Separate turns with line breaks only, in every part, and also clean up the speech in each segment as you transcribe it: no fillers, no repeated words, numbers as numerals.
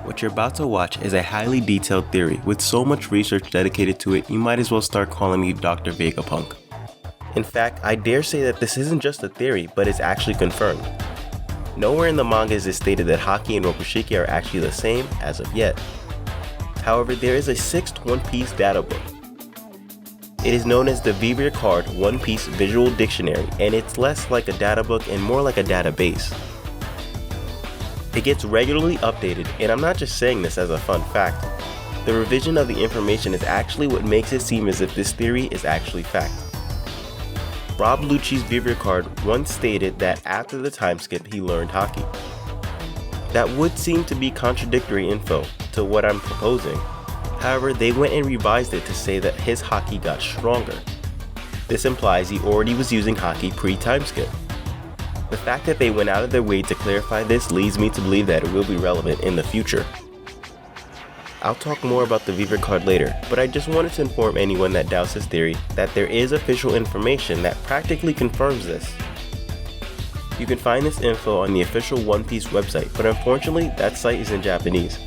What you're about to watch is a highly detailed theory with so much research dedicated to it, you might as well start calling me Dr. Vegapunk. In fact, I dare say that this isn't just a theory, but it's actually confirmed. Nowhere in the manga is it stated that Haki and Rokushiki are actually the same as of yet. However, there is a 6th One Piece data book. It is known as the Vivre card One Piece Visual Dictionary, and it's less like a data book and more like a database. It gets regularly updated, and I'm not just saying this as a fun fact. The revision of the information is actually what makes it seem as if this theory is actually fact. Rob Lucci's Vivre card once stated that after the time skip he learned Haki. That would seem to be contradictory info to what I'm proposing. However, they went and revised it to say that his Haki got stronger. This implies he already was using Haki pre-time skip. The fact that they went out of their way to clarify this leads me to believe that it will be relevant in the future. I'll talk more about the Vivre card later, but I just wanted to inform anyone that doubts this theory that there is official information that practically confirms this. You can find this info on the official One Piece website, but unfortunately that site is in Japanese.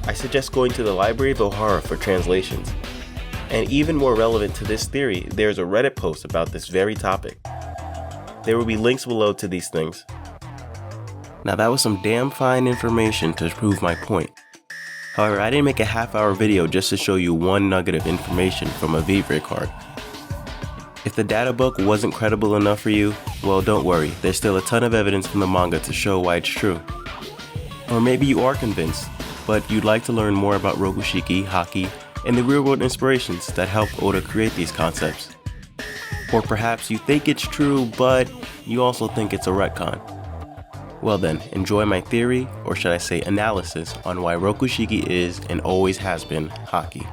I suggest going to the Library of Ohara for translations. And even more relevant to this theory, there's a Reddit post about this very topic. There will be links below to these things. Now that was some damn fine information to prove my point. However, I didn't make a half-hour video just to show you one nugget of information from a Vivre card. If the data book wasn't credible enough for you, well, don't worry, there's still a ton of evidence from the manga to show why it's true. Or maybe you are convinced, but you'd like to learn more about Rokushiki, Haki, and the real-world inspirations that helped Oda create these concepts. Or perhaps you think it's true, but you also think it's a retcon. Well then, enjoy my theory, or should I say analysis, on why Rokushiki is and always has been Haki.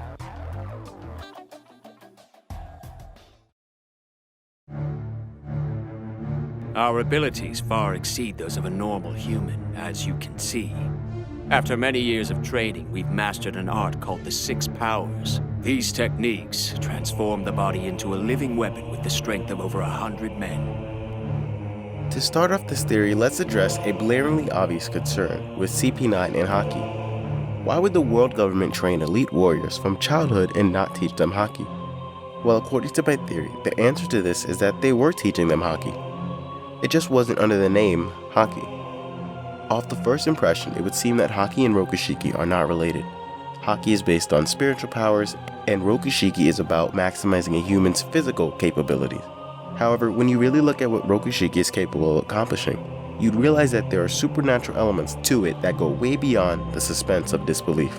Our abilities far exceed those of a normal human, as you can see. After many years of training, we've mastered an art called the 6 Powers. These techniques transform the body into a living weapon with the strength of over 100 men.
To start off this theory, let's address a blaringly obvious concern with CP9 and Haki. Why would the world government train elite warriors from childhood and not teach them Haki? Well, according to my theory, the answer to this is that they were teaching them Haki. It just wasn't under the name Haki. Off the first impression, it would seem that Haki and Rokushiki are not related. Haki is based on spiritual powers, and Rokushiki is about maximizing a human's physical capabilities. However, when you really look at what Rokushiki is capable of accomplishing, you'd realize that there are supernatural elements to it that go way beyond the suspense of disbelief.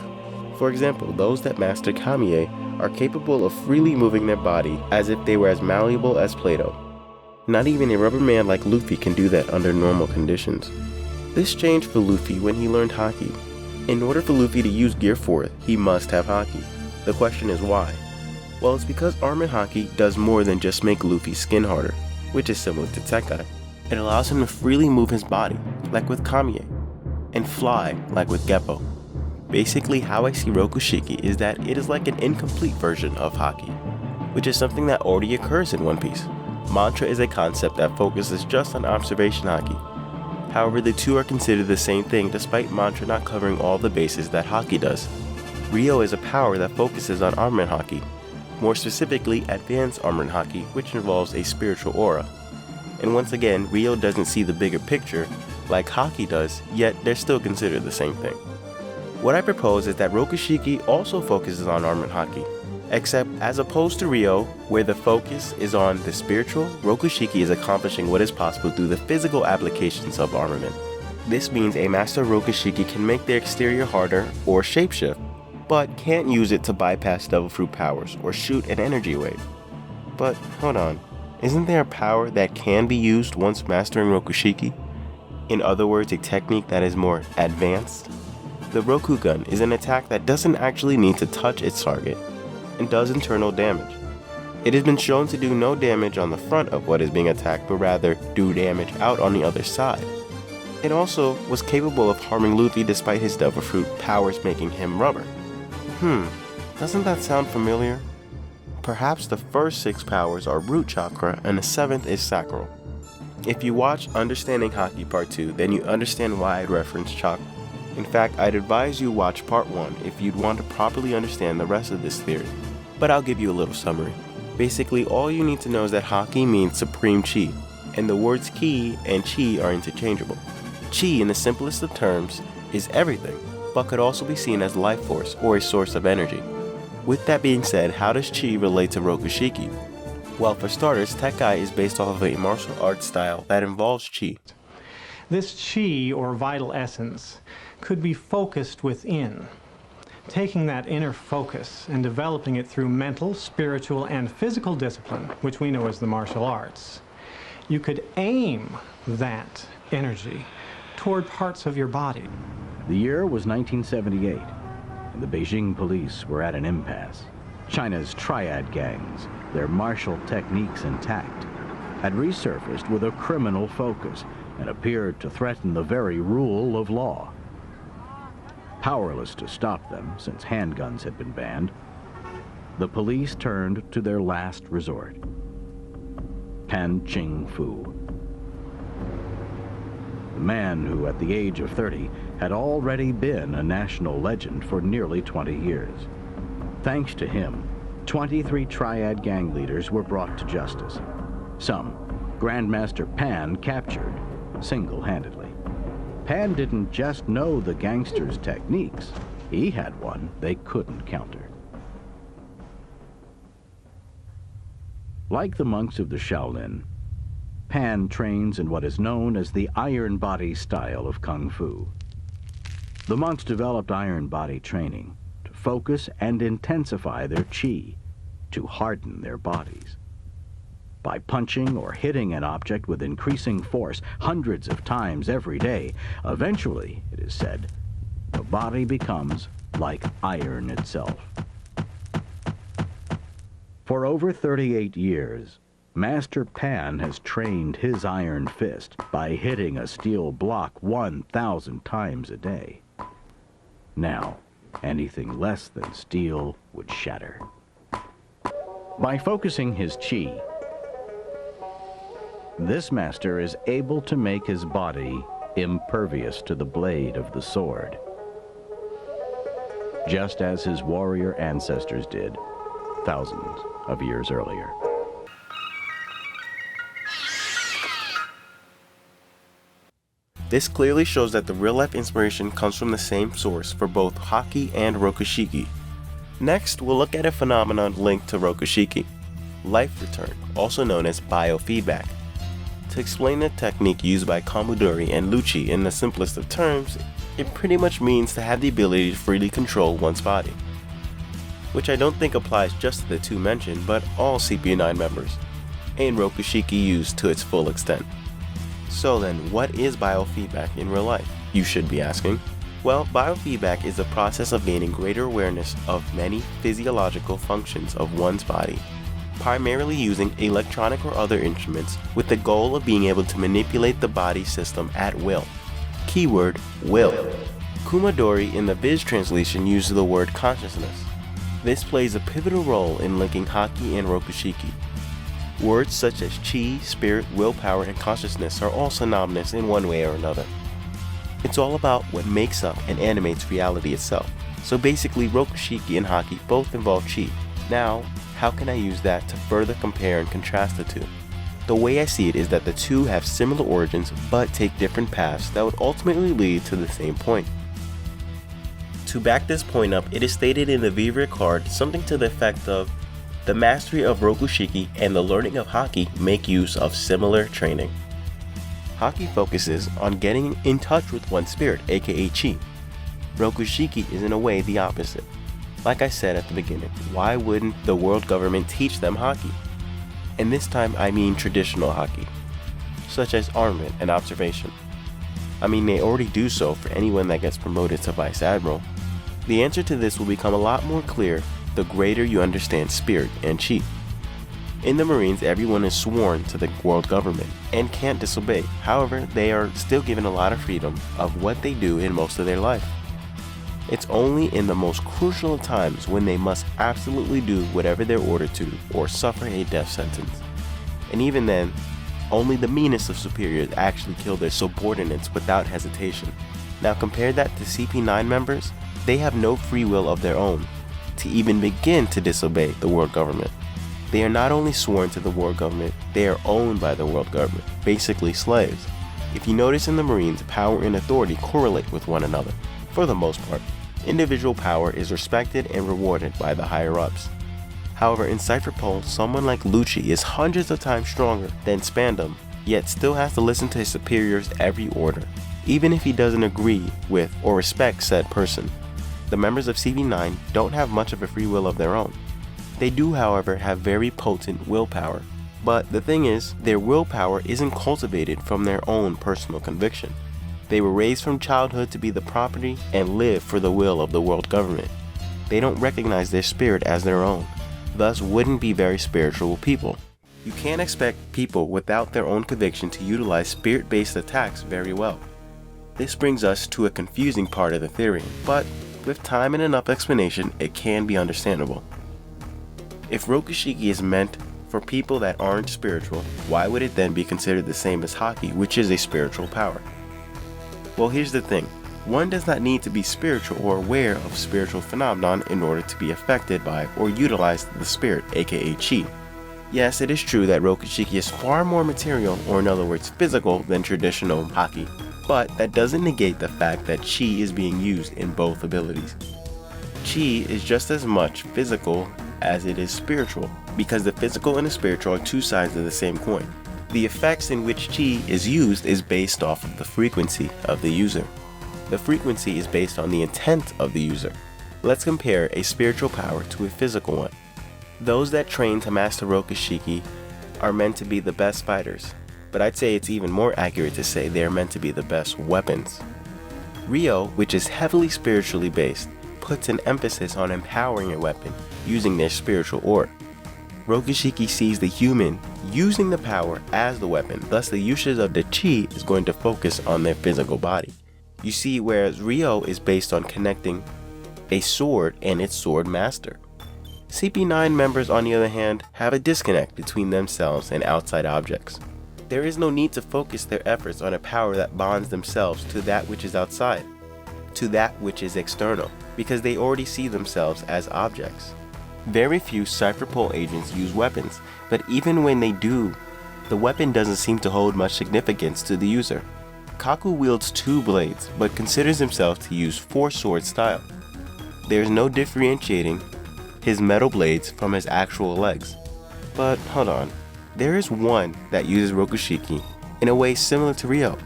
For example, those that master Kamiye are capable of freely moving their body as if they were as malleable as Play-Doh. Not even a rubber man like Luffy can do that under normal conditions. This changed for Luffy when he learned Haki. In order for Luffy to use Gear 4, he must have Haki. The question is why? Well, it's because Armored Haki does more than just make Luffy's skin harder, which is similar to Tekai. It allows him to freely move his body, like with Kamiye, and fly, like with Geppo. Basically, how I see Rokushiki is that it is like an incomplete version of Haki, which is something that already occurs in One Piece. Mantra is a concept that focuses just on observation Haki. However, the two are considered the same thing despite Mantra not covering all the bases that Haki does. Ryo is a power that focuses on Armored Haki, more specifically Advanced Armored Haki, which involves a spiritual aura. And once again, Ryo doesn't see the bigger picture like Haki does, yet they're still considered the same thing. What I propose is that Rokushiki also focuses on Armored Haki, except as opposed to Ryo, where the focus is on the spiritual, Rokushiki is accomplishing what is possible through the physical applications of armament. This means a master Rokushiki can make their exterior harder or shapeshift, but can't use it to bypass Devil Fruit powers or shoot an energy wave. But hold on, isn't there a power that can be used once mastering Rokushiki? In other words, a technique that is more advanced? The Rokugun is an attack that doesn't actually need to touch its target, and does internal damage. It has been shown to do no damage on the front of what is being attacked, but rather do damage out on the other side. It also was capable of harming Luffy despite his Devil Fruit powers making him rubber. Doesn't that sound familiar? Perhaps the first 6 powers are Root Chakra and the 7th is Sacral. If you watch Understanding Haki Part 2, then you understand why I referenced Chakra. In fact, I'd advise you watch part 1 if you'd want to properly understand the rest of this theory, but I'll give you a little summary. Basically, all you need to know is that Haki means supreme chi, and the words ki and chi are interchangeable. Chi, in the simplest of terms, is everything, but could also be seen as life force or a source of energy. With that being said, how does chi relate to Rokushiki? Well, for starters, Tekkai is based off of a martial arts style that involves chi.
This chi, or vital essence, could be focused within. Taking that inner focus and developing it through mental, spiritual, and physical discipline, which we know as the martial arts. You could aim that energy toward parts of your body.
The year was 1978, and the Beijing police were at an impasse. China's triad gangs, their martial techniques intact, had resurfaced with a criminal focus and appeared to threaten the very rule of law. Powerless to stop them, since handguns had been banned, the police turned to their last resort, Pan Ching Fu. The man who, at the age of 30, had already been a national legend for nearly 20 years. Thanks to him, 23 triad gang leaders were brought to justice. Some, Grandmaster Pan captured single-handedly. Pan didn't just know the gangsters' techniques. He had one they couldn't counter. Like the monks of the Shaolin, Pan trains in what is known as the iron body style of Kung Fu. The monks developed iron body training to focus and intensify their chi, to harden their bodies. By punching or hitting an object with increasing force hundreds of times every day, eventually, it is said, the body becomes like iron itself. For over 38 years, Master Pan has trained his iron fist by hitting a steel block 1,000 times a day. Now, anything less than steel would shatter. By focusing his chi, this master is able to make his body impervious to the blade of the sword, just as his warrior ancestors did thousands of years earlier.
This clearly shows that the real-life inspiration comes from the same source for both Haki and Rokushiki. Next, we'll look at a phenomenon linked to Rokushiki, life return, also known as biofeedback. To explain the technique used by Kumadori and Lucci in the simplest of terms, it pretty much means to have the ability to freely control one's body, which I don't think applies just to the two mentioned, but all CP9 members, and Rokushiki used to its full extent. So then, what is biofeedback in real life, you should be asking? Well, biofeedback is the process of gaining greater awareness of many physiological functions of one's body, primarily using electronic or other instruments with the goal of being able to manipulate the body system at will. Keyword, will. Kumadori in the Viz translation uses the word consciousness. This plays a pivotal role in linking Haki and Rokushiki. Words such as chi, spirit, willpower, and consciousness are all synonymous in one way or another. It's all about what makes up and animates reality itself. So basically, Rokushiki and Haki both involve chi. Now, how can I use that to further compare and contrast the two? The way I see it is that the two have similar origins but take different paths that would ultimately lead to the same point. To back this point up, it is stated in the Vivre card something to the effect of, the mastery of Rokushiki and the learning of Haki make use of similar training. Haki focuses on getting in touch with one's spirit, aka chi. Rokushiki is in a way the opposite. Like I said at the beginning, why wouldn't the world government teach them Haki? And this time I mean traditional Haki, such as armament and observation. I mean, they already do so for anyone that gets promoted to Vice Admiral. The answer to this will become a lot more clear the greater you understand spirit and chi. In the Marines, everyone is sworn to the world government and can't disobey. However, they are still given a lot of freedom of what they do in most of their life. It's only in the most crucial of times when they must absolutely do whatever they're ordered to or suffer a death sentence. And even then, only the meanest of superiors actually kill their subordinates without hesitation. Now compare that to CP9 members. They have no free will of their own to even begin to disobey the world government. They are not only sworn to the world government, they are owned by the world government, basically slaves. If you notice in the Marines, power and authority correlate with one another. For the most part, individual power is respected and rewarded by the higher-ups. However, in Cipher, someone like Lucci is hundreds of times stronger than Spandam, yet still has to listen to his superior's every order, even if he doesn't agree with or respect said person. The members of CP9 don't have much of a free will of their own. They do, however, have very potent willpower. But the thing is, their willpower isn't cultivated from their own personal conviction. They were raised from childhood to be the property and live for the will of the world government. They don't recognize their spirit as their own, thus wouldn't be very spiritual people. You can't expect people without their own conviction to utilize spirit-based attacks very well. This brings us to a confusing part of the theory, but with time and enough explanation, it can be understandable. If Rokushiki is meant for people that aren't spiritual, why would it then be considered the same as Haki, which is a spiritual power? Well, here's the thing. One does not need to be spiritual or aware of spiritual phenomenon in order to be affected by or utilize the spirit, aka chi. Yes, it is true that Rokushiki is far more material, or in other words physical, than traditional Haki, but that doesn't negate the fact that chi is being used in both abilities. Chi is just as much physical as it is spiritual, because the physical and the spiritual are two sides of the same coin. The effects in which chi is used is based off of the frequency of the user. The frequency is based on the intent of the user. Let's compare a spiritual power to a physical one. Those that train to master Rokushiki are meant to be the best fighters, but I'd say it's even more accurate to say they are meant to be the best weapons. Ryo, which is heavily spiritually based, puts an emphasis on empowering a weapon using their spiritual orb. Rokushiki sees the human using the power as the weapon, thus the usage of the chi is going to focus on their physical body. You see, whereas Ryo is based on connecting a sword and its sword master. CP9 members, on the other hand, have a disconnect between themselves and outside objects. There is no need to focus their efforts on a power that bonds themselves to that which is outside, to that which is external, because they already see themselves as objects. Very few Cipher Pole agents use weapons, but even when they do, the weapon doesn't seem to hold much significance to the user. Kaku wields 2 blades, but considers himself to use 4 sword style. There is no differentiating his metal blades from his actual legs. But hold on, there is one that uses Rokushiki in a way similar to Ryo.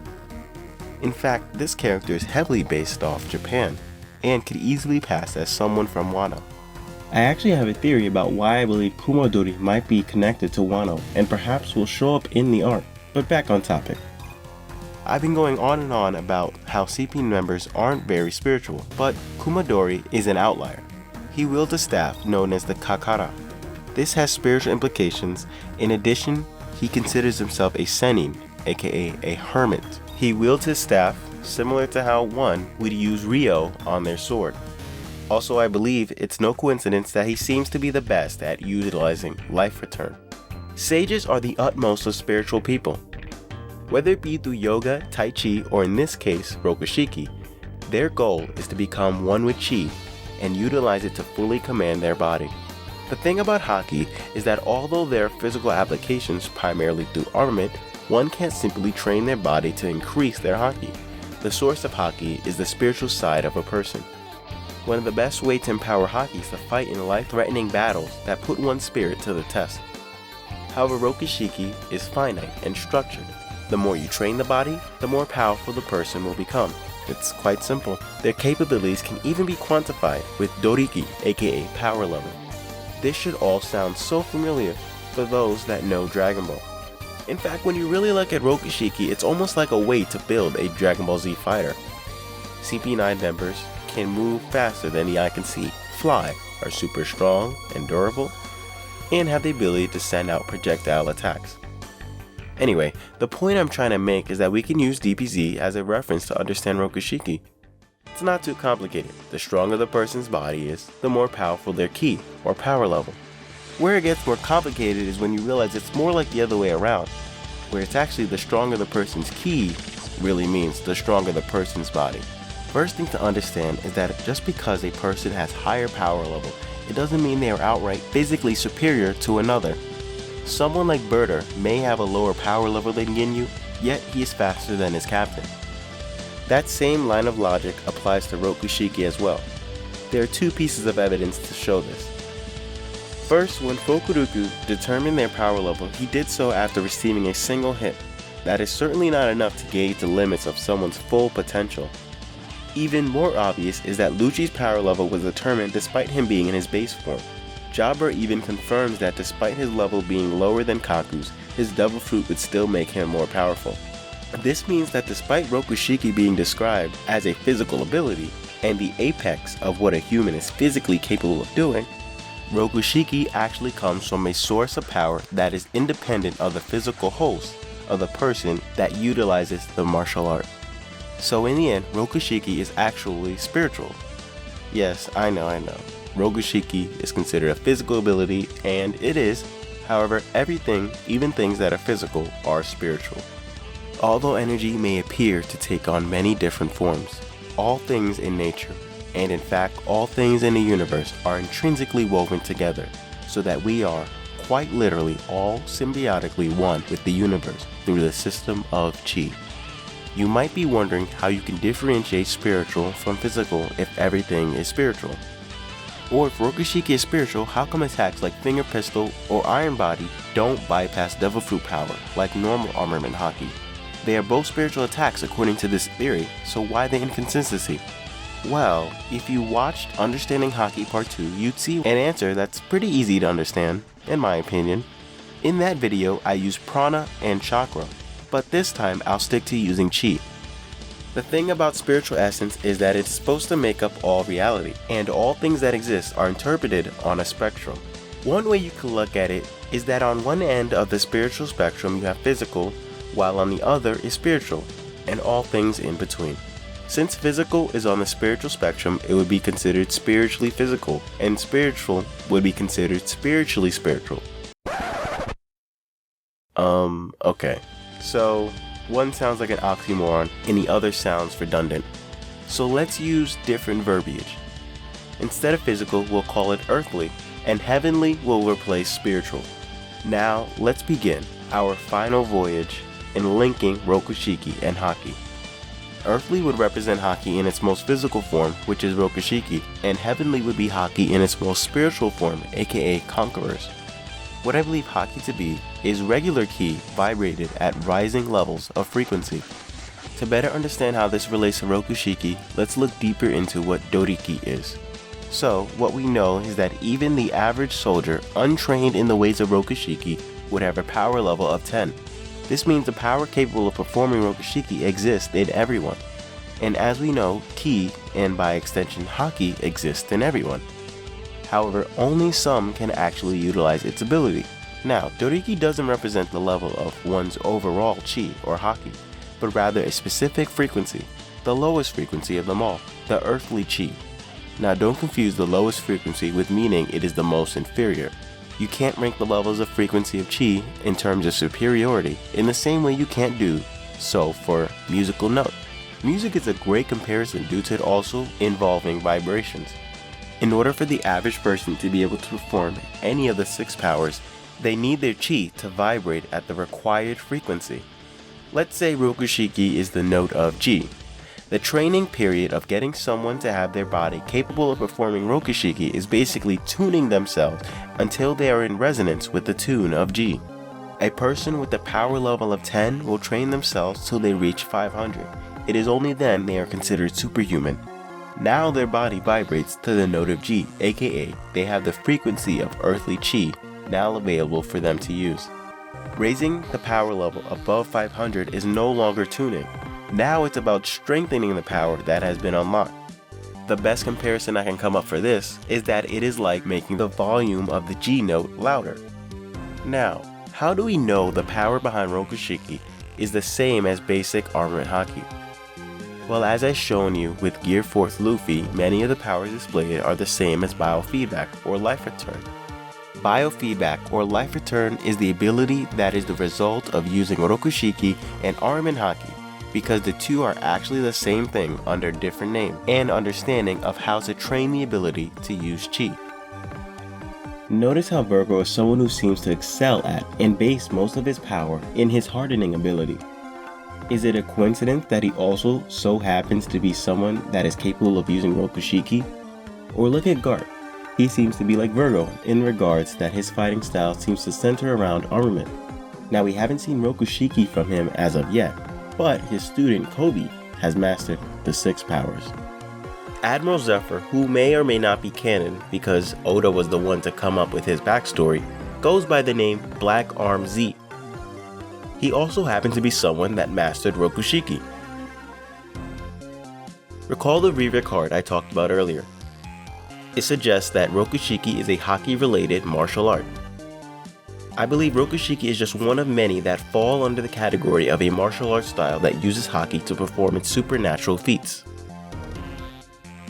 In fact, this character is heavily based off Japan, and could easily pass as someone from Wano. I actually have a theory about why I believe Kumadori might be connected to Wano, and perhaps will show up in the art, but back on topic. I've been going on and on about how CP members aren't very spiritual, but Kumadori is an outlier. He wields a staff known as the Chakra. This has spiritual implications. In addition, he considers himself a senin, aka a hermit. He wields his staff similar to how one would use Ryo on their sword. Also, I believe it's no coincidence that he seems to be the best at utilizing life return. Sages are the utmost of spiritual people. Whether it be through yoga, tai chi, or in this case, Rokushiki, their goal is to become one with chi and utilize it to fully command their body. The thing about Haki is that although there are physical applications primarily through armament, one can't simply train their body to increase their Haki. The source of Haki is the spiritual side of a person. One of the best ways to empower Haki is to fight in life-threatening battles that put one's spirit to the test. However, Rokushiki is finite and structured. The more you train the body, the more powerful the person will become. It's quite simple. Their capabilities can even be quantified with Doriki, aka power level. This should all sound so familiar for those that know Dragon Ball. In fact, when you really look at Rokushiki, it's almost like a way to build a Dragon Ball Z fighter. CP9 members can move faster than the eye can see, fly, are super strong and durable, and have the ability to send out projectile attacks. Anyway, the point I'm trying to make is that we can use DBZ as a reference to understand Rokushiki. It's not too complicated. The stronger the person's body is, the more powerful their ki, or power level. Where it gets more complicated is when you realize it's more like the other way around, where it's actually the stronger the person's ki really means the stronger the person's body. First thing to understand is that just because a person has higher power level, it doesn't mean they are outright physically superior to another. Someone like Birder may have a lower power level than Ginyu, yet he is faster than his captain. That same line of logic applies to Rokushiki as well. There are two pieces of evidence to show this. First, when Fukuruku determined their power level, he did so after receiving a single hit. That is certainly not enough to gauge the limits of someone's full potential. Even more obvious is that Lucci's power level was determined despite him being in his base form. Jabra even confirms that despite his level being lower than Kaku's, his devil fruit would still make him more powerful. This means that despite Rokushiki being described as a physical ability, and the apex of what a human is physically capable of doing, Rokushiki actually comes from a source of power that is independent of the physical host of the person that utilizes the martial art. So in the end, Rokushiki is actually spiritual. Yes, I know. Rokushiki is considered a physical ability, and it is. However, everything, even things that are physical, are spiritual. Although energy may appear to take on many different forms, all things in nature, and in fact all things in the universe, are intrinsically woven together, so that we are, quite literally, all symbiotically one with the universe through the system of chi. You might be wondering how you can differentiate spiritual from physical if everything is spiritual. Or if Rokushiki is spiritual, how come attacks like Finger Pistol or Iron Body don't bypass Devil Fruit power like normal armament Haki? They are both spiritual attacks according to this theory, so why the inconsistency? Well, if you watched Understanding Haki Part 2, you'd see an answer that's pretty easy to understand, in my opinion. In that video, I used Prana and Chakra, but this time I'll stick to using Chi. The thing about spiritual essence is that it's supposed to make up all reality, and all things that exist are interpreted on a spectrum. One way you can look at it is that on one end of the spiritual spectrum you have physical, while on the other is spiritual, and all things in between. Since physical is on the spiritual spectrum, it would be considered spiritually physical, and spiritual would be considered spiritually spiritual. Okay. So, one sounds like an oxymoron, and the other sounds redundant. So let's use different verbiage. Instead of physical, we'll call it earthly, and heavenly will replace spiritual. Now, let's begin our final voyage in linking Rokushiki and Haki. Earthly would represent Haki in its most physical form, which is Rokushiki, and heavenly would be Haki in its most spiritual form, aka Conquerors. What I believe Haki to be is regular ki vibrated at rising levels of frequency. To better understand how this relates to Rokushiki, let's look deeper into what Doriki is. So, what we know is that even the average soldier, untrained in the ways of Rokushiki, would have a power level of 10. This means the power capable of performing Rokushiki exists in everyone. And as we know, ki, and by extension Haki, exists in everyone. However, only some can actually utilize its ability. Now, Doriki doesn't represent the level of one's overall chi or Haki, but rather a specific frequency, the lowest frequency of them all, the earthly chi. Now don't confuse the lowest frequency with meaning it is the most inferior. You can't rank the levels of frequency of chi in terms of superiority in the same way you can't do so for musical note. Music is a great comparison due to it also involving vibrations. In order for the average person to be able to perform any of the 6 powers, they need their chi to vibrate at the required frequency. Let's say Rokushiki is the note of G. The training period of getting someone to have their body capable of performing Rokushiki is basically tuning themselves until they are in resonance with the tune of G. A person with a power level of 10 will train themselves till they reach 500. It is only then they are considered superhuman. Now their body vibrates to the note of G, aka they have the frequency of earthly chi now available for them to use. Raising the power level above 500 is no longer tuning. Now it's about strengthening the power that has been unlocked. The best comparison I can come up for this is that it is like making the volume of the G note louder. Now, how do we know the power behind Rokushiki is the same as basic armament Haki? Well, as I've shown you with Gear 4th Luffy, many of the powers displayed are the same as biofeedback or life return. Biofeedback or life return is the ability that is the result of using Rokushiki and armament Haki. because the two are actually the same thing under a different name and understanding of how to train the ability to use chi. Notice how Virgo is someone who seems to excel at and base most of his power in his hardening ability. Is it a coincidence that he also so happens to be someone that is capable of using Rokushiki? Or look at Garp. He seems to be like Virgo in regards that his fighting style seems to center around armament. Now we haven't seen Rokushiki from him as of yet, but his student Kobe has mastered the 6 powers. Admiral Zephyr, who may or may not be canon because Oda was the one to come up with his backstory, goes by the name Black Arm Z. He also happened to be someone that mastered Rokushiki. Recall the Vivre card I talked about earlier. It suggests that Rokushiki is a Haki-related martial art. I believe Rokushiki is just one of many that fall under the category of a martial art style that uses Haki to perform its supernatural feats.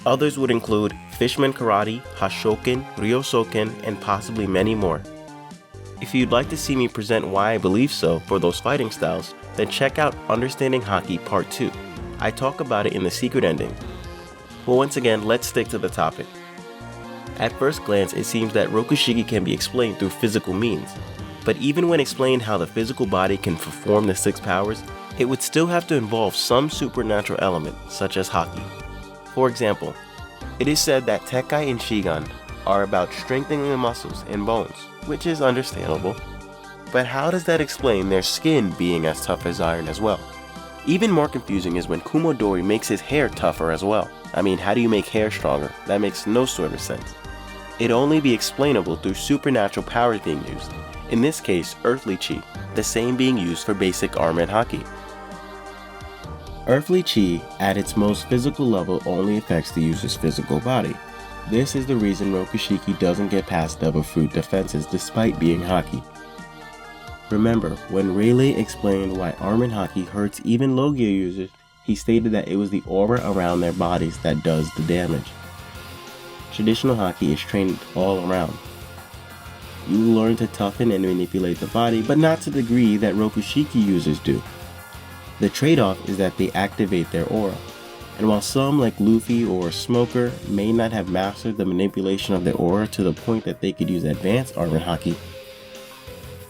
Others would include Fishman Karate, Hashoken, Ryosoken, and possibly many more. If you'd like to see me present why I believe so for those fighting styles, then check out Understanding Haki Part 2. I talk about it in the secret ending. But once again, let's stick to the topic. At first glance, it seems that Rokushiki can be explained through physical means, but even when explained how the physical body can perform the 6 powers, it would still have to involve some supernatural element, such as Haki. For example, it is said that Tekkai and Shigan are about strengthening the muscles and bones, which is understandable, but how does that explain their skin being as tough as iron as well? Even more confusing is when Kumadori makes his hair tougher as well. I mean, how do you make hair stronger? That makes no sort of sense. It'd only be explainable through supernatural powers being used, in this case earthly chi, the same being used for basic armament Haki. Earthly chi, at its most physical level, only affects the user's physical body. This is the reason Rokushiki doesn't get past Devil Fruit defenses despite being Haki. Remember, when Rayleigh explained why armament Haki hurts even low-gear users, he stated that it was the aura around their bodies that does the damage. Traditional Haki is trained all around. You learn to toughen and manipulate the body, but not to the degree that Rokushiki users do. The trade-off is that they activate their aura, and while some like Luffy or Smoker may not have mastered the manipulation of their aura to the point that they could use advanced armament Haki,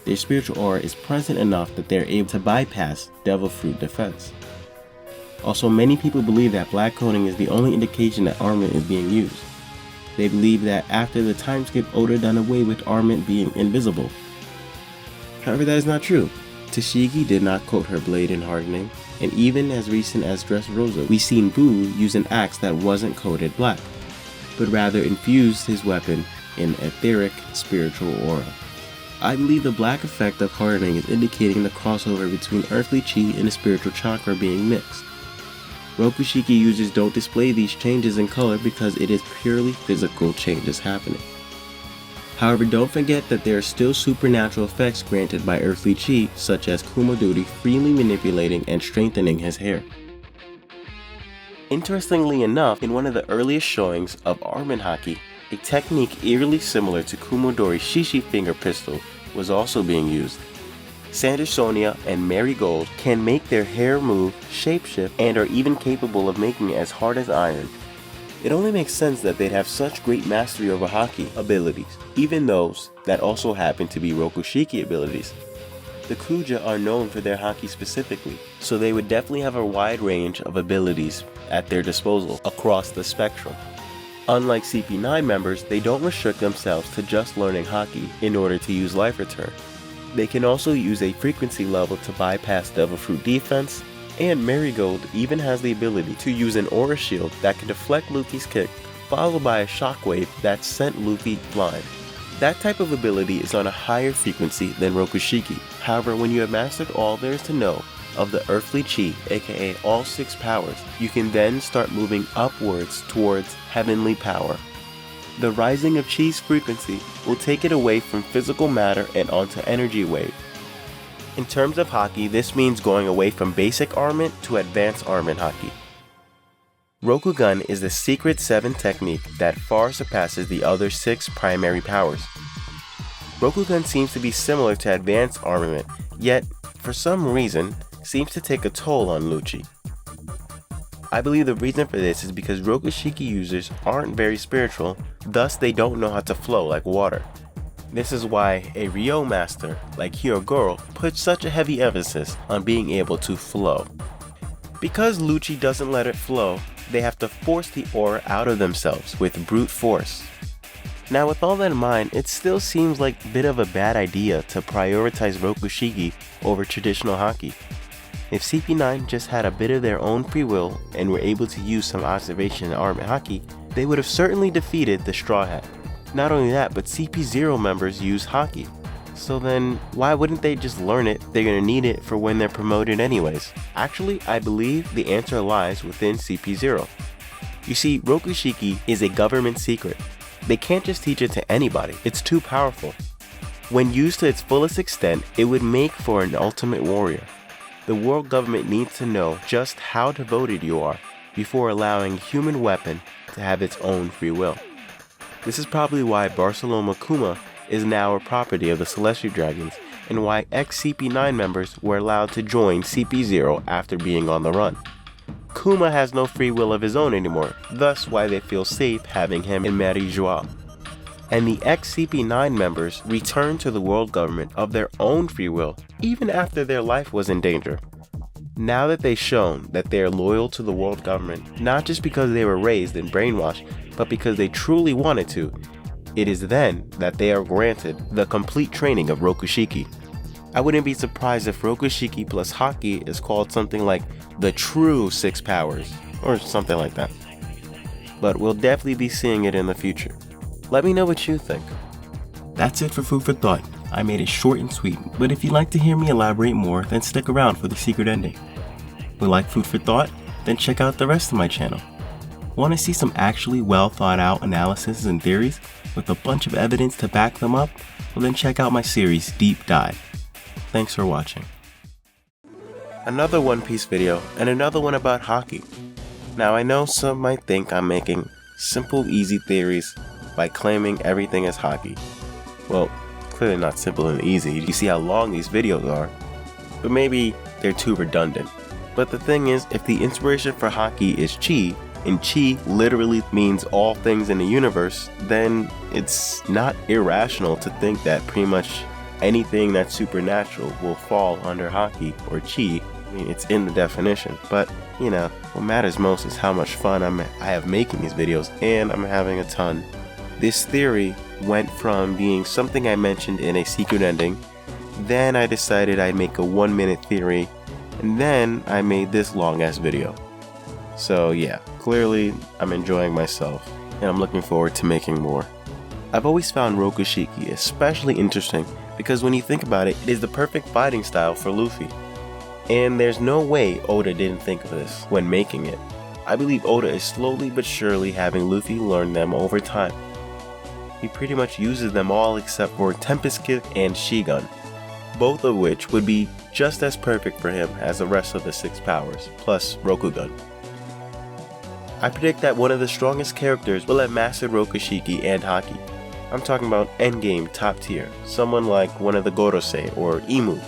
their spiritual aura is present enough that they are able to bypass Devil Fruit defense. Also, many people believe that black coating is the only indication that armament is being used. They believe that after the time skip, Oda done away with armament being invisible. However, that is not true. Tashigi did not coat her blade in hardening, and even as recent as Dressrosa, we seen Boo use an axe that wasn't coated black, but rather infused his weapon in etheric spiritual aura. I believe the black effect of hardening is indicating the crossover between earthly chi and the spiritual chakra being mixed. Rokushiki users don't display these changes in color because it is purely physical changes happening. However, don't forget that there are still supernatural effects granted by earthly chi, such as Kumadori freely manipulating and strengthening his hair. Interestingly enough, in one of the earliest showings of armament Haki, a technique eerily similar to Kumadori's Shishi finger pistol was also being used. Sandra Sonia and Marigold can make their hair move, shapeshift, and are even capable of making it as hard as iron. It only makes sense that they'd have such great mastery over Haki abilities, even those that also happen to be Rokushiki abilities. The Kuja are known for their Haki specifically, so they would definitely have a wide range of abilities at their disposal across the spectrum. Unlike CP9 members, they don't restrict themselves to just learning Haki in order to use Life Return. They can also use a frequency level to bypass Devil Fruit defense, and Marigold even has the ability to use an aura shield that can deflect Luffy's kick, followed by a shockwave that sent Luffy flying. That type of ability is on a higher frequency than Rokushiki. However, when you have mastered all there is to know of the earthly chi, aka all 6 powers, you can then start moving upwards towards heavenly power. The rising of chi's frequency will take it away from physical matter and onto energy wave. In terms of Haki, this means going away from basic armament to advanced armament Haki. Rokugan is the secret 7 technique that far surpasses the other 6 primary powers. Rokugan seems to be similar to advanced armament, yet, for some reason, seems to take a toll on Lucci. I believe the reason for this is because Rokushiki users aren't very spiritual, thus they don't know how to flow like water. This is why a Ryo master like Hyogoro puts such a heavy emphasis on being able to flow. Because Lucci doesn't let it flow, they have to force the aura out of themselves with brute force. Now with all that in mind, it still seems like a bit of a bad idea to prioritize Rokushiki over traditional Haki. If CP9 just had a bit of their own free will and were able to use some observation and arm Haki, they would have certainly defeated the Straw Hat. Not only that, but CP0 members use Haki. So then, why wouldn't they just learn it? They're gonna need it for when they're promoted anyways. Actually, I believe the answer lies within CP0. You see, Rokushiki is a government secret. They can't just teach it to anybody, it's too powerful. When used to its fullest extent, it would make for an ultimate warrior. The world government needs to know just how devoted you are before allowing a human weapon to have its own free will. This is probably why Barcelona Kuma is now a property of the Celestial Dragons, and why ex-CP9 members were allowed to join CP0 after being on the run. Kuma has no free will of his own anymore, thus why they feel safe having him in Marijois. And the ex-CP9 members returned to the world government of their own free will, even after their life was in danger. Now that they've shown that they are loyal to the world government, not just because they were raised and brainwashed, but because they truly wanted to, it is then that they are granted the complete training of Rokushiki. I wouldn't be surprised if Rokushiki plus Haki is called something like the true 6 powers, or something like that. But we'll definitely be seeing it in the future. Let me know what you think. That's it for Food for Thought. I made it short and sweet, but if you'd like to hear me elaborate more, then stick around for the secret ending. Would like Food for Thought? Then check out the rest of my channel. Want to see some actually well thought out analysis and theories with a bunch of evidence to back them up? Well then check out my series Deep Dive. Thanks for watching. Another One Piece video and another one about Haki. Now I know some might think I'm making simple easy theories by claiming everything is Haki. Well, clearly not simple and easy. You see how long these videos are, but maybe they're too redundant. But the thing is, if the inspiration for Haki is Chi, and Chi literally means all things in the universe, then it's not irrational to think that pretty much anything that's supernatural will fall under Haki or Chi. I mean, it's in the definition, but you know, what matters most is how much fun I have making these videos, and I'm having a ton. This theory went from being something I mentioned in a secret ending, then I decided I'd make a 1-minute theory, and then I made this long ass video. So yeah, clearly I'm enjoying myself, and I'm looking forward to making more. I've always found Rokushiki especially interesting because when you think about it, it is the perfect fighting style for Luffy. And there's no way Oda didn't think of this when making it. I believe Oda is slowly but surely having Luffy learn them over time. He pretty much uses them all except for Tempest Kick and Shigun, both of which would be just as perfect for him as the rest of the 6 powers, plus Rokugun. I predict that one of the strongest characters will have mastered Rokushiki and Haki. I'm talking about endgame top tier, someone like one of the Gorosei or Imu.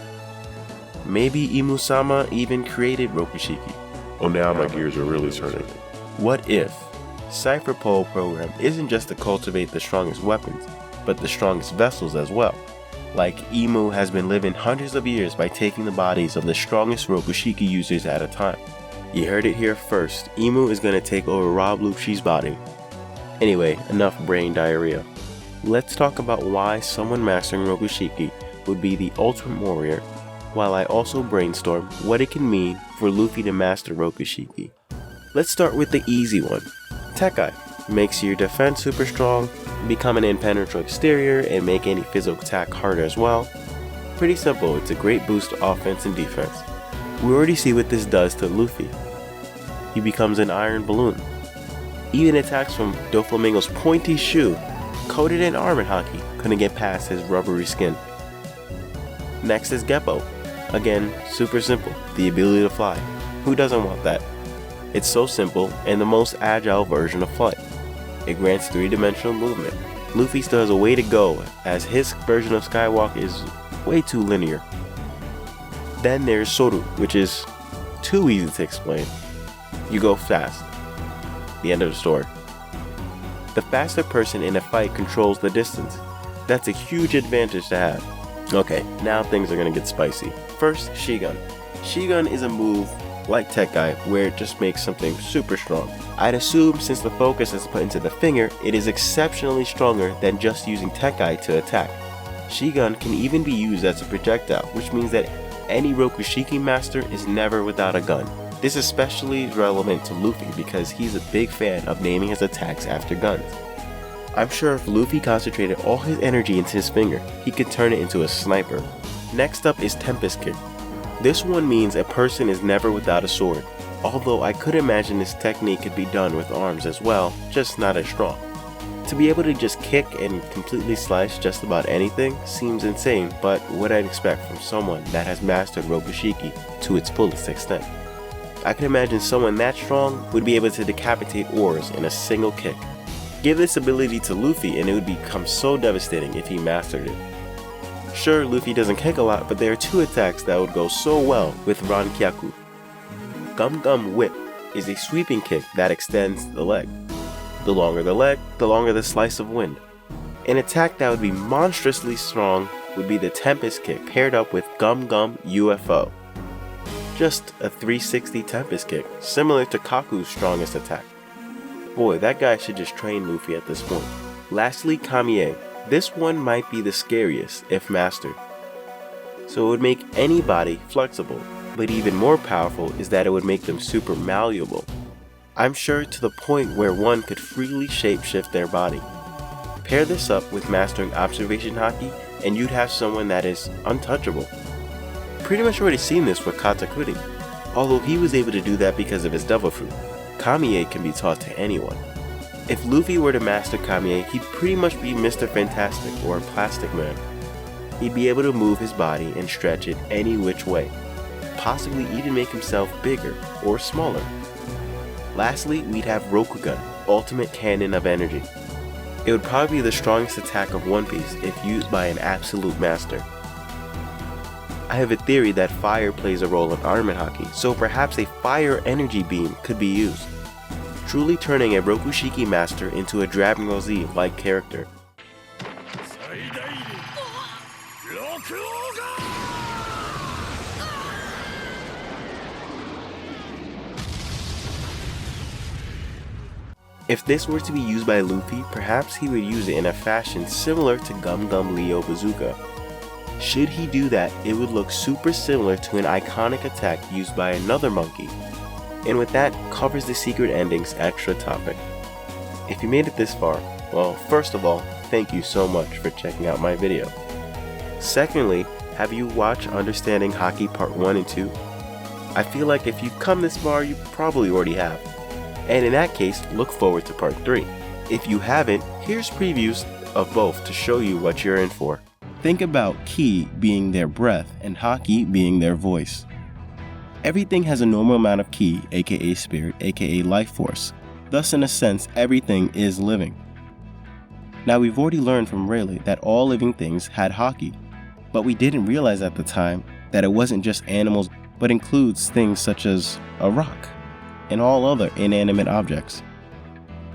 Maybe Imu-sama even created Rokushiki.
Oh, now my gears are really turning.
What if Cipher Pole program isn't just to cultivate the strongest weapons, but the strongest vessels as well? Like Imu has been living hundreds of years by taking the bodies of the strongest Rokushiki users at a time. You heard it here first, Imu is going to take over Rob Lucci's body. Anyway, enough brain diarrhea. Let's talk about why someone mastering Rokushiki would be the ultimate warrior, while I also brainstorm what it can mean for Luffy to master Rokushiki. Let's start with the easy one. Tekai makes your defense super strong, become an impenetrable exterior, and make any physical attack harder as well. Pretty simple, it's a great boost to offense and defense. We already see what this does to Luffy. He becomes an iron balloon. Even attacks from Doflamingo's pointy shoe, coated in armor Haki, couldn't get past his rubbery skin. Next is Geppo. Again, super simple, the ability to fly. Who doesn't want that? It's so simple and the most agile version of flight. It grants 3-dimensional movement. Luffy still has a way to go as his version of Skywalk is way too linear. Then there's Soru, which is too easy to explain. You go fast. The end of the story. The faster person in a fight controls the distance. That's a huge advantage to have. Okay, now things are gonna get spicy. First, Shigun. Shigun is a move like Tekkai where it just makes something super strong. I'd assume since the focus is put into the finger, it is exceptionally stronger than just using Tekkai to attack. Shigun can even be used as a projectile, which means that any Rokushiki master is never without a gun. This is especially relevant to Luffy because he's a big fan of naming his attacks after guns. I'm sure if Luffy concentrated all his energy into his finger, he could turn it into a sniper. Next up is Tempest Kick. This one means a person is never without a sword, although I could imagine this technique could be done with arms as well, just not as strong. To be able to just kick and completely slice just about anything seems insane, but what I'd expect from someone that has mastered Rokushiki to its fullest extent. I can imagine someone that strong would be able to decapitate ores in a single kick. Give this ability to Luffy and it would become so devastating if he mastered it. Sure, Luffy doesn't kick a lot, but there are two attacks that would go so well with Rankyaku. Gum Gum Whip is a sweeping kick that extends the leg. The longer the leg, the longer the slice of wind. An attack that would be monstrously strong would be the Tempest Kick paired up with Gum Gum UFO. Just a 360 Tempest Kick, similar to Kaku's strongest attack. Boy, that guy should just train Luffy at this point. Lastly, Kamie. This one might be the scariest if mastered. So it would make anybody flexible, but even more powerful is that it would make them super malleable. I'm sure to the point where one could freely shapeshift their body. Pair this up with mastering Observation Haki and you'd have someone that is untouchable. Pretty much already seen this with Katakuri, although he was able to do that because of his devil fruit. Kamie can be taught to anyone. If Luffy were to master Kamie, he'd pretty much be Mr. Fantastic or Plastic Man. He'd be able to move his body and stretch it any which way, possibly even make himself bigger or smaller. Lastly, we'd have Rokugan, Ultimate Cannon of Energy. It would probably be the strongest attack of One Piece if used by an absolute master. I have a theory that fire plays a role in Armament Haki, so perhaps a fire energy beam could be used, truly turning a Rokushiki master into a Dragon Ball Z-like character. If this were to be used by Luffy, perhaps he would use it in a fashion similar to Gum Gum Leo Bazooka. Should he do that, it would look super similar to an iconic attack used by another monkey. And with that, covers the secret endings extra topic. If you made it this far, well, first of all, thank you so much for checking out my video. Secondly, have you watched Understanding Haki Part 1 and 2? I feel like if you've come this far, you probably already have. And in that case, look forward to Part 3. If you haven't, here's previews of both to show you what you're in for. Think about Ki being their breath and Haki being their voice. Everything has a normal amount of Ki, aka spirit, aka life force. Thus, in a sense, everything is living. Now, we've already learned from Rayleigh that all living things had Haki, but we didn't realize at the time that it wasn't just animals, but includes things such as a rock and all other inanimate objects.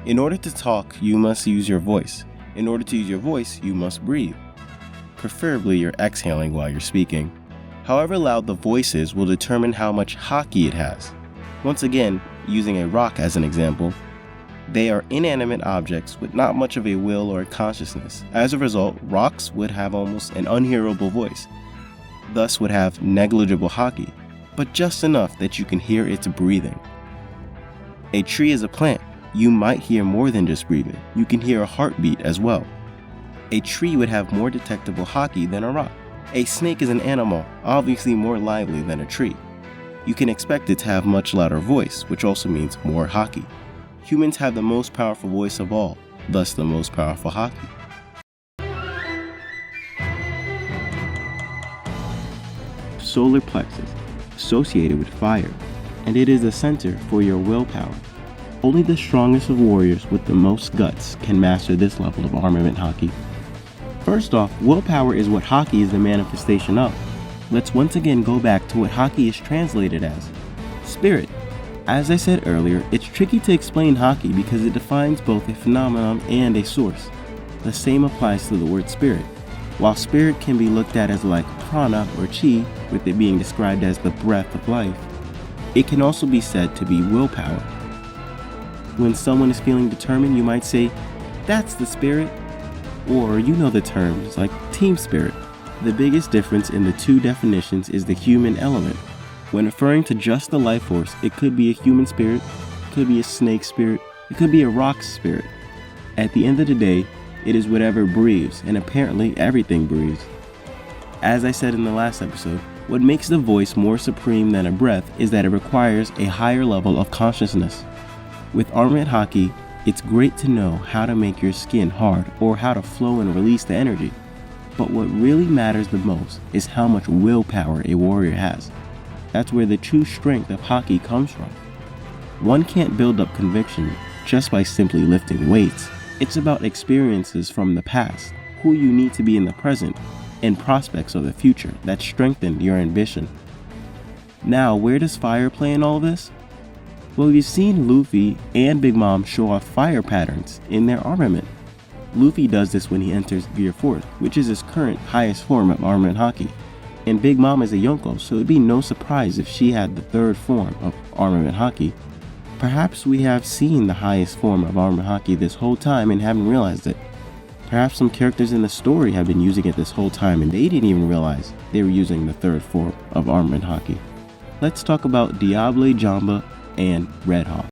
In order to talk, you must use your voice. In order to use your voice, you must breathe. Preferably you're exhaling while you're speaking. However loud the voice is will determine how much Haki it has. Once again, using a rock as an example, they are inanimate objects with not much of a will or a consciousness. As a result, rocks would have almost an unhearable voice, thus would have negligible Haki, but just enough that you can hear its breathing. A tree is a plant. You might hear more than just breathing. You can hear a heartbeat as well. A tree would have more detectable Haki than a rock. A snake is an animal, obviously more lively than a tree. You can expect it to have much louder voice, which also means more Haki. Humans have the most powerful voice of all, thus the most powerful Haki. Solar plexus, associated with fire, and it is the center for your willpower. Only the strongest of warriors with the most guts can master this level of armament Haki. First off, willpower is what Haki is the manifestation of. let's once again go back to what Haki is translated as: spirit. As I said earlier, it's tricky to explain Haki because it defines both a phenomenon and a source. The same applies to the word spirit. While spirit can be looked at as like prana or chi, with it being described as the breath of life, it can also be said to be willpower. When someone is feeling determined, you might say, "That's the spirit," or you know the terms like team spirit. The biggest difference in the two definitions is the human element. When referring to just the life force, it could be a human spirit, it could be a snake spirit, it could be a rock spirit. At the end of the day, it is whatever breathes, and apparently everything breathes. As I said in the last episode, what makes the voice more supreme than a breath is that it requires a higher level of consciousness. With Armament Haki, it's great to know how to make your skin hard or how to flow and release the energy. But what really matters the most is how much willpower a warrior has. That's where the true strength of Haki comes from. One can't build up conviction just by simply lifting weights. It's about experiences from the past, who you need to be in the present, and prospects of the future that strengthen your ambition. Now, where does fire play in all this? Well, we've seen Luffy and Big Mom show off fire patterns in their armament. Luffy does this when he enters Gear 4th, which is his current highest form of Armament Haki. And Big Mom is a Yonko, so it'd be no surprise if she had the third form of Armament Haki. Perhaps we have seen the highest form of Armament Haki this whole time and haven't realized it. Perhaps some characters in the story have been using it this whole time and they didn't even realize they were using the third form of Armament Haki. Let's talk about Diable Jamba and Red Hawk.